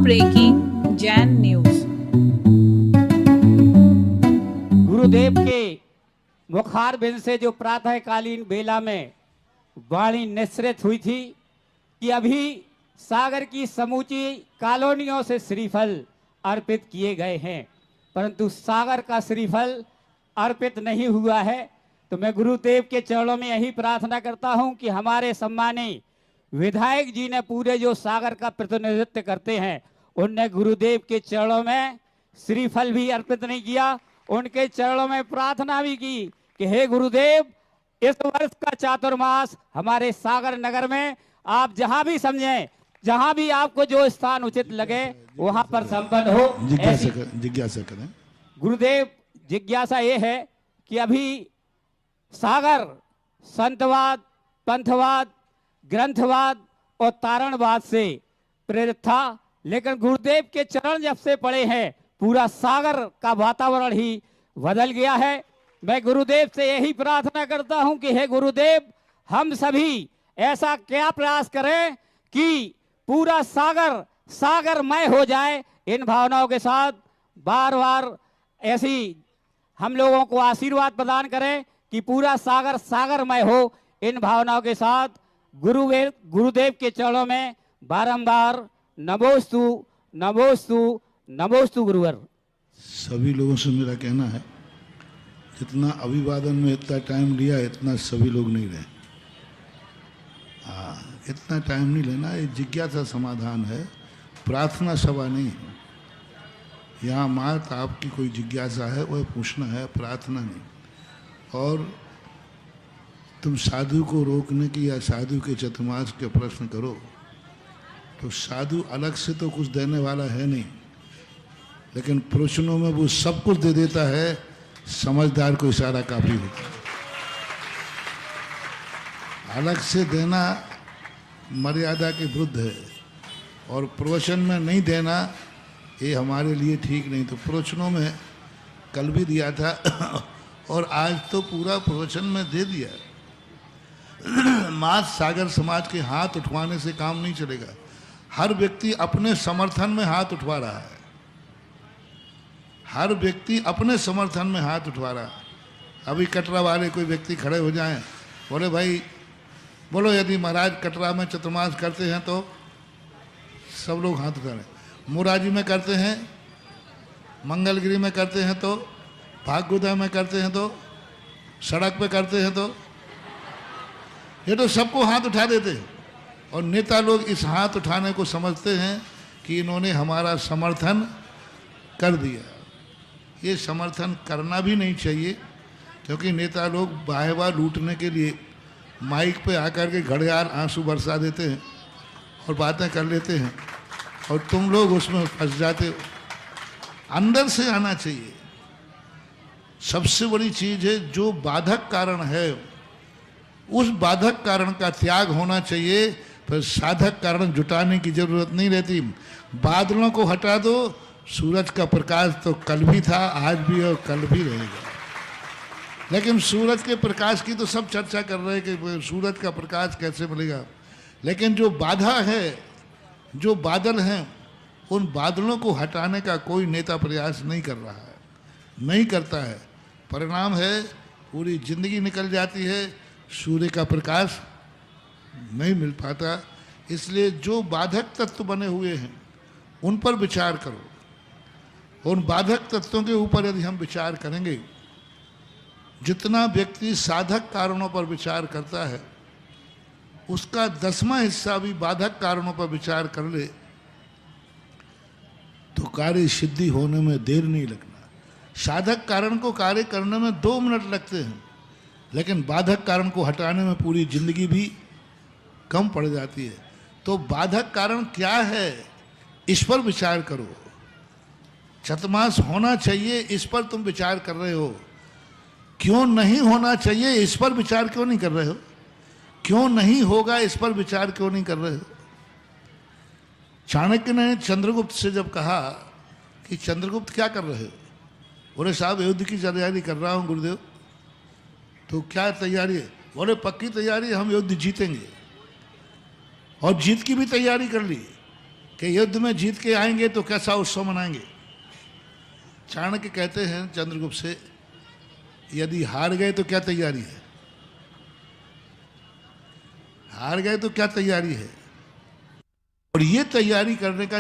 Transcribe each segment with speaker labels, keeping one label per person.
Speaker 1: Breaking Jain news.
Speaker 2: गुरुदेव के मुखार बिंद से जो प्रातःकालीन बेला में वाणी निश्रित हुई थी कि अभी सागर की समूची कॉलोनियों से श्रीफल अर्पित किए गए हैं, परंतु सागर का श्रीफल अर्पित नहीं हुआ है। तो मैं गुरुदेव के चरणों में यही प्रार्थना करता हूं कि हमारे सम्मानीय विधायक जी ने पूरे जो सागर का प्रतिनिधित्व करते हैं, उनने गुरुदेव के चरणों में श्रीफल भी अर्पित नहीं किया। उनके चरणों में प्रार्थना भी की कि हे गुरुदेव, इस वर्ष का चातुर्मास हमारे सागर नगर में आप जहां भी समझें, जहां भी आपको जो स्थान उचित लगे वहां पर संपन्न हो।
Speaker 3: जिज्ञासा करें
Speaker 2: गुरुदेव। जिज्ञासा ये है कि अभी सागर संतवाद, पंथवाद, ग्रंथवाद और तारणवाद से प्रेरित था, लेकिन गुरुदेव के चरण जब से पड़े हैं पूरा सागर का वातावरण ही बदल गया है। मैं गुरुदेव से यही प्रार्थना करता हूं कि हे गुरुदेव, हम सभी ऐसा क्या प्रयास करें कि पूरा सागर सागरमय हो जाए। इन भावनाओं के साथ बार बार ऐसी हम लोगों को आशीर्वाद प्रदान करें कि पूरा सागर सागरमय हो। इन भावनाओं के साथ गुरुदेव के चरणों में बारंबार नमोस्तु नमोस्तु नमोस्तु गुरुवर।
Speaker 3: सभी लोगों से मेरा कहना है, जितना अभिवादन में इतना टाइम लिया इतना सभी लोग नहीं रहे। इतना टाइम नहीं लेना। ये जिज्ञासा समाधान है, प्रार्थना सभा नहीं है। यहाँ मात आपकी कोई जिज्ञासा है वह पूछना है, प्रार्थना नहीं। और तुम साधु को रोकने की या साधु के चतुर्मास के प्रश्न करो तो साधु अलग से तो कुछ देने वाला है नहीं, लेकिन प्रश्नों में वो सब कुछ दे देता है। समझदार को इशारा काफी होता है। अलग से देना मर्यादा के विरुद्ध है और प्रवचन में नहीं देना ये हमारे लिए ठीक नहीं। तो प्रवचनों में कल भी दिया था और आज तो पूरा प्रवचन में दे दिया। मात सागर समाज के हाथ उठवाने से काम नहीं चलेगा। हर व्यक्ति अपने समर्थन में हाथ उठवा रहा है। हर व्यक्ति अपने समर्थन में हाथ उठवा रहा है। अभी कटरा वाले कोई व्यक्ति खड़े हो जाएं, बोले भाई बोलो यदि महाराज कटरा में चतुर्मास करते हैं तो सब लोग हाथ उठा रहे। मुराजी में करते हैं, मंगलगिरी में करते हैं तो, भागुदा में करते हैं तो, सड़क पे करते हैं तो, ये तो सबको हाथ उठा देते हैं। और नेता लोग इस हाथ उठाने को समझते हैं कि इन्होंने हमारा समर्थन कर दिया। ये समर्थन करना भी नहीं चाहिए, क्योंकि नेता लोग वाहवा लूटने के लिए माइक पे आकर के घड़ियाल आंसू बरसा देते हैं और बातें कर लेते हैं और तुम लोग उसमें फंस जाते हो। अंदर से आना चाहिए। सबसे बड़ी चीज़ है जो बाधक कारण है, उस बाधक कारण का त्याग होना चाहिए। फिर साधक कारण जुटाने की जरूरत नहीं रहती। बादलों को हटा दो, सूरज का प्रकाश तो कल भी था, आज भी और कल भी रहेगा। लेकिन सूरज के प्रकाश की तो सब चर्चा कर रहे हैं कि सूरज का प्रकाश कैसे मिलेगा। लेकिन जो बाधा है, जो बादल हैं, उन बादलों को हटाने का कोई नेता प्रयास नहीं कर रहा है, नहीं करता है। परिणाम है पूरी जिंदगी निकल जाती है, सूर्य का प्रकाश नहीं मिल पाता। इसलिए जो बाधक तत्व बने हुए हैं उन पर विचार करो। उन बाधक तत्वों के ऊपर यदि हम विचार करेंगे, जितना व्यक्ति साधक कारणों पर विचार करता है उसका 10वां हिस्सा भी बाधक कारणों पर विचार कर ले तो कार्य सिद्धि होने में देर नहीं लगना। साधक कारण को कार्य करने में 2 मिनट लगते हैं, लेकिन बाधक कारण को हटाने में पूरी जिंदगी भी कम पड़ जाती है। तो बाधक कारण क्या है, इस पर विचार करो। चतुर्मास होना चाहिए, इस पर तुम विचार कर रहे हो। क्यों नहीं होना चाहिए, इस पर विचार क्यों नहीं कर रहे हो? क्यों नहीं होगा, इस पर विचार क्यों नहीं कर रहे हो? चाणक्य ने चंद्रगुप्त से जब कहा कि चंद्रगुप्त क्या कर रहे हो, बोले साहब युद्ध की तैयारी कर रहा हूँ गुरुदेव। तो क्या तैयारी है? बोले पक्की तैयारी, हम युद्ध जीतेंगे। और जीत की भी तैयारी कर ली। कि युद्ध में जीत के आएंगे तो कैसा उत्सव मनाएंगे। चाणक्य कहते हैं चंद्रगुप्त से, यदि हार गए तो क्या तैयारी है, हार गए तो क्या तैयारी है। और ये तैयारी करने का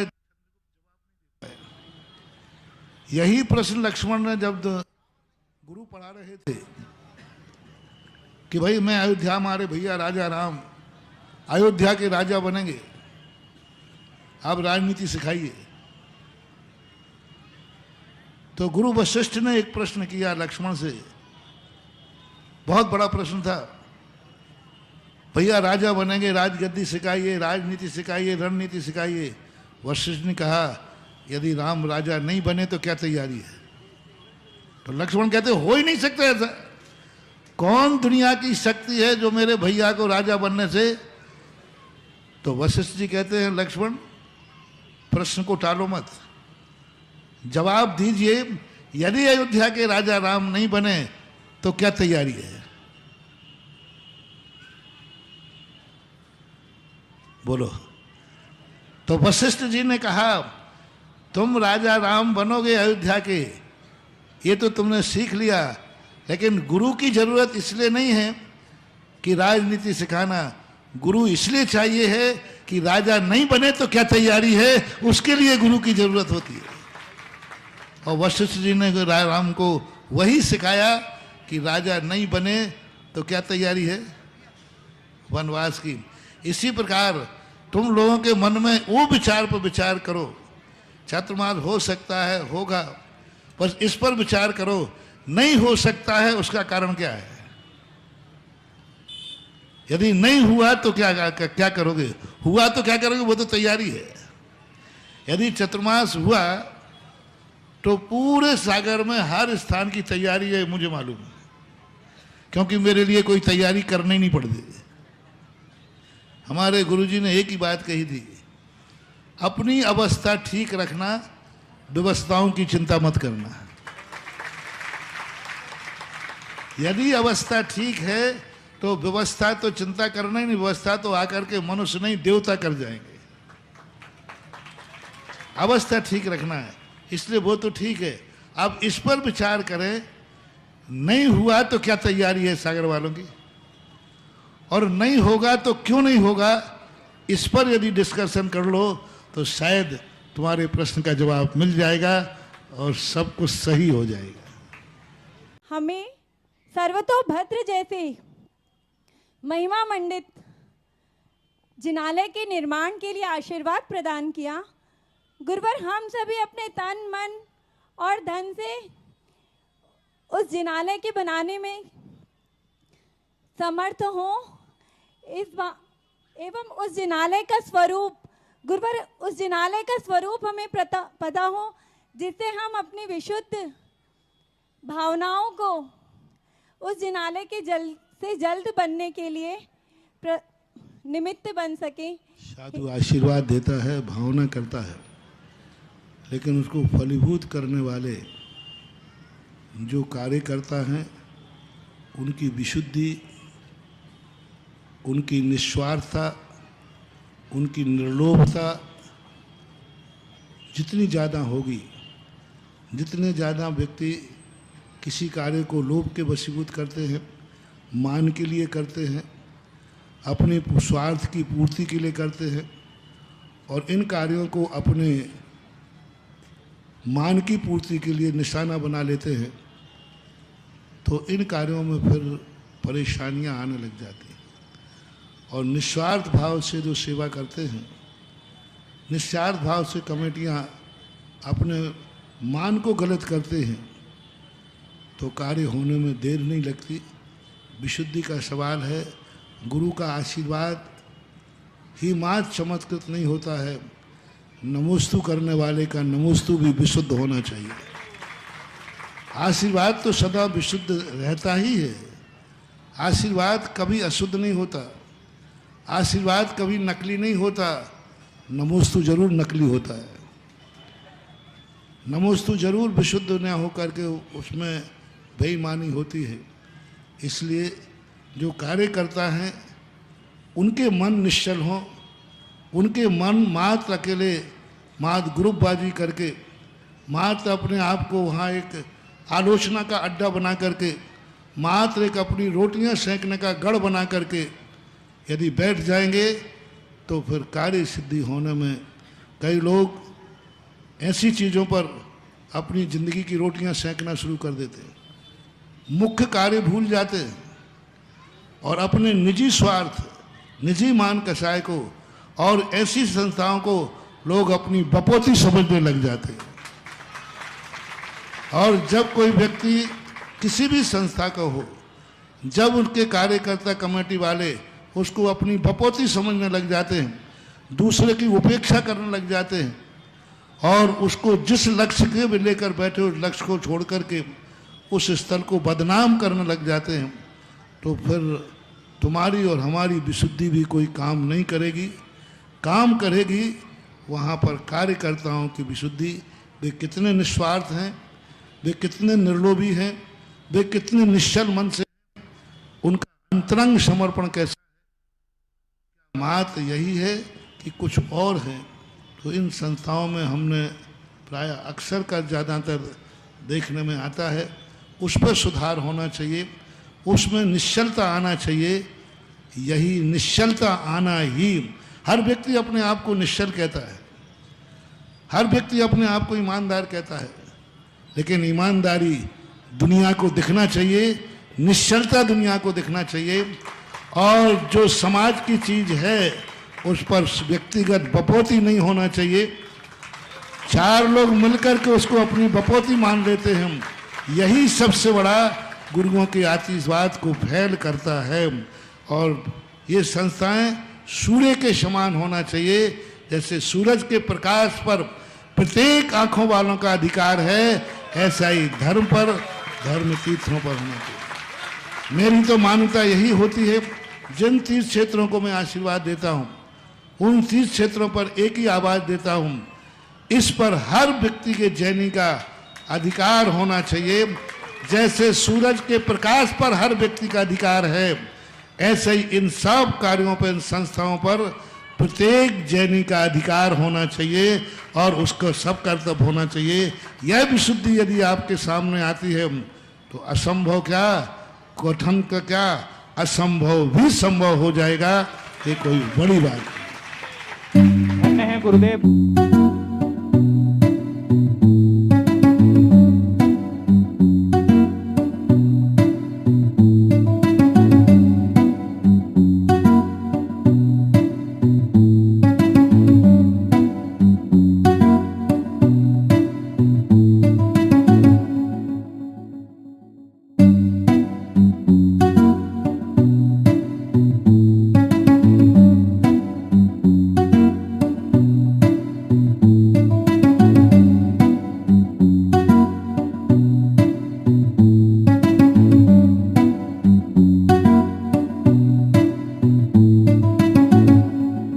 Speaker 3: यही प्रश्न लक्ष्मण ने जब गुरु पढ़ा रहे थे कि भाई मैं अयोध्या, हमारे भैया राजा राम अयोध्या के राजा बनेंगे, आप राजनीति सिखाइए। तो गुरु वशिष्ठ ने एक प्रश्न किया लक्ष्मण से, बहुत बड़ा प्रश्न था, भैया राजा बनेंगे, राजगद्दी सिखाइए, राजनीति सिखाइए, रणनीति सिखाइए। वशिष्ठ ने कहा यदि राम राजा नहीं बने तो क्या तैयारी है। तो लक्ष्मण कहते हो ही नहीं सकता ऐसा, कौन दुनिया की शक्ति है जो मेरे भैया को राजा बनने से। तो वशिष्ठ जी कहते हैं लक्ष्मण प्रश्न को टालो मत, जवाब दीजिए, यदि अयोध्या के राजा राम नहीं बने तो क्या तैयारी है, बोलो। तो वशिष्ठ जी ने कहा तुम राजा राम बनोगे अयोध्या के, ये तो तुमने सीख लिया, लेकिन गुरु की जरूरत इसलिए नहीं है कि राजनीति सिखाना, गुरु इसलिए चाहिए है कि राजा नहीं बने तो क्या तैयारी है, उसके लिए गुरु की जरूरत होती है। और वशिष्ठ जी ने राम को वही सिखाया कि राजा नहीं बने तो क्या तैयारी है, वनवास की। इसी प्रकार तुम लोगों के मन में वो विचार पर विचार करो, चातुर्मास हो सकता है, होगा, बस इस पर विचार करो, नहीं हो सकता है उसका कारण क्या है। यदि नहीं हुआ तो क्या करोगे, हुआ तो क्या करोगे, वो तो तैयारी है। यदि चतुर्मास हुआ तो पूरे सागर में हर स्थान की तैयारी है, मुझे मालूम है, क्योंकि मेरे लिए कोई तैयारी करनी नहीं पड़ती। हमारे गुरुजी ने एक ही बात कही थी, अपनी अवस्था ठीक रखना, व्यवस्थाओं की चिंता मत करना। यदि अवस्था ठीक है तो व्यवस्था तो चिंता करना ही नहीं, व्यवस्था तो आकर के मनुष्य नहीं देवता कर जाएंगे। अवस्था ठीक रखना है, इसलिए वो तो ठीक है। अब इस पर विचार करें, नहीं हुआ तो क्या तैयारी है सागर वालों की, और नहीं होगा तो क्यों नहीं होगा, इस पर यदि डिस्कशन कर लो तो शायद तुम्हारे प्रश्न का जवाब मिल जाएगा और सब कुछ सही हो जाएगा।
Speaker 4: हमें सर्वतोभद्र जैसे महिमा मंडित जिनालय के निर्माण के लिए आशीर्वाद प्रदान किया। गुरुवर, हम सभी अपने तन मन और धन से उस जिनालय के बनाने में समर्थ हो, एवं उस जिनालय का स्वरूप, गुरुवर, उस जिनालय का स्वरूप हमें पता हो, जिससे हम अपनी विशुद्ध भावनाओं को उस जिनालय के जल्द से जल्द बनने के लिए निमित्त बन सके।
Speaker 3: साधु आशीर्वाद देता है, भावना करता है, लेकिन उसको फलीभूत करने वाले जो कार्यकर्ता हैं, उनकी विशुद्धि, उनकी निस्वार्थता, उनकी निर्लोभता जितनी ज़्यादा होगी, जितने ज़्यादा व्यक्ति किसी कार्य को लोभ के वशीभूत करते हैं, मान के लिए करते हैं, अपने स्वार्थ की पूर्ति के लिए करते हैं, और इन कार्यों को अपने मान की पूर्ति के लिए निशाना बना लेते हैं, तो इन कार्यों में फिर परेशानियां आने लग जाती हैं। और निस्वार्थ भाव से जो सेवा करते हैं, निस्वार्थ भाव से कमेटियां अपने मान को गलत करते हैं, तो कार्य होने में देर नहीं लगती। विशुद्धि का सवाल है, गुरु का आशीर्वाद ही मात्र चमत्कृत नहीं होता है, नमोस्तु करने वाले का नमोस्तु भी विशुद्ध होना चाहिए। आशीर्वाद तो सदा विशुद्ध रहता ही है, आशीर्वाद कभी अशुद्ध नहीं होता, आशीर्वाद कभी नकली नहीं होता, नमोस्तु जरूर नकली होता है। नमोस्तु जरूर विशुद्ध न होकर के उसमें बेईमानी होती है। इसलिए जो कार्य करता है उनके मन निश्चल हों, उनके मन मात्र अकेले मात्र ग्रुपबाजी करके, मात्र अपने आप को वहाँ एक आलोचना का अड्डा बना करके, मात्र एक अपनी रोटियां सेंकने का गढ़ बना करके यदि बैठ जाएंगे तो फिर कार्य सिद्धि होने में कई लोग ऐसी चीज़ों पर अपनी ज़िंदगी की रोटियां सेंकना शुरू कर देते हैं, मुख्य कार्य भूल जाते हैं और अपने निजी स्वार्थ, निजी मान कसाय को और ऐसी संस्थाओं को लोग अपनी बपोती समझने लग जाते हैं। और जब कोई व्यक्ति किसी भी संस्था का हो, जब उनके कार्यकर्ता कमेटी वाले उसको अपनी बपोती समझने लग जाते हैं, दूसरे की उपेक्षा करने लग जाते हैं और उसको जिस लक्ष्य के भी लेकर बैठे उस लक्ष्य को छोड़ करके उस स्थल को बदनाम करने लग जाते हैं, तो फिर तुम्हारी और हमारी विशुद्धि भी कोई काम नहीं करेगी। काम करेगी वहाँ पर कार्यकर्ताओं की विशुद्धि। वे कितने निस्वार्थ हैं, वे कितने निर्लोभी हैं, वे कितने निश्चल मन से, उनका अंतरंग समर्पण कैसा है। मात यही है कि कुछ और है। तो इन संस्थाओं में हमने प्राय अक्सर का ज़्यादातर देखने में आता है, उस पर सुधार होना चाहिए, उसमें निश्चलता आना चाहिए। यही निश्चलता आना ही, हर व्यक्ति अपने आप को निश्चल कहता है, हर व्यक्ति अपने आप को ईमानदार कहता है, लेकिन ईमानदारी दुनिया को दिखना चाहिए, निश्चलता दुनिया को दिखना चाहिए। और जो समाज की चीज़ है उस पर व्यक्तिगत बपोती नहीं होना चाहिए। चार लोग मिलकर के उसको अपनी बपोती मान लेते हैं, यही सबसे बड़ा गुरुओं के आतिशवाद को फैल करता है। और ये संस्थाएं सूर्य के समान होना चाहिए। जैसे सूरज के प्रकाश पर प्रत्येक आंखों वालों का अधिकार है, ऐसा ही धर्म पर, धर्म तीर्थों पर होना चाहिए। मेरी तो मान्यता यही होती है, जिन तीर्थ क्षेत्रों को मैं आशीर्वाद देता हूँ उन तीर्थ क्षेत्रों पर एक ही आवाज़ देता हूँ, इस पर हर व्यक्ति के जैनी का अधिकार होना चाहिए। जैसे सूरज के प्रकाश पर हर व्यक्ति का अधिकार है, ऐसे ही इन सब कार्यों पर, इन संस्थाओं पर प्रत्येक जैनी का अधिकार होना चाहिए और उसका सब कर्तव्य होना चाहिए। यह विशुद्धि यदि आपके सामने आती है तो असंभव क्या, कठिन का क्या, असंभव भी संभव हो जाएगा। ये कोई बड़ी बात नहीं।
Speaker 2: धन्य है गुरुदेव।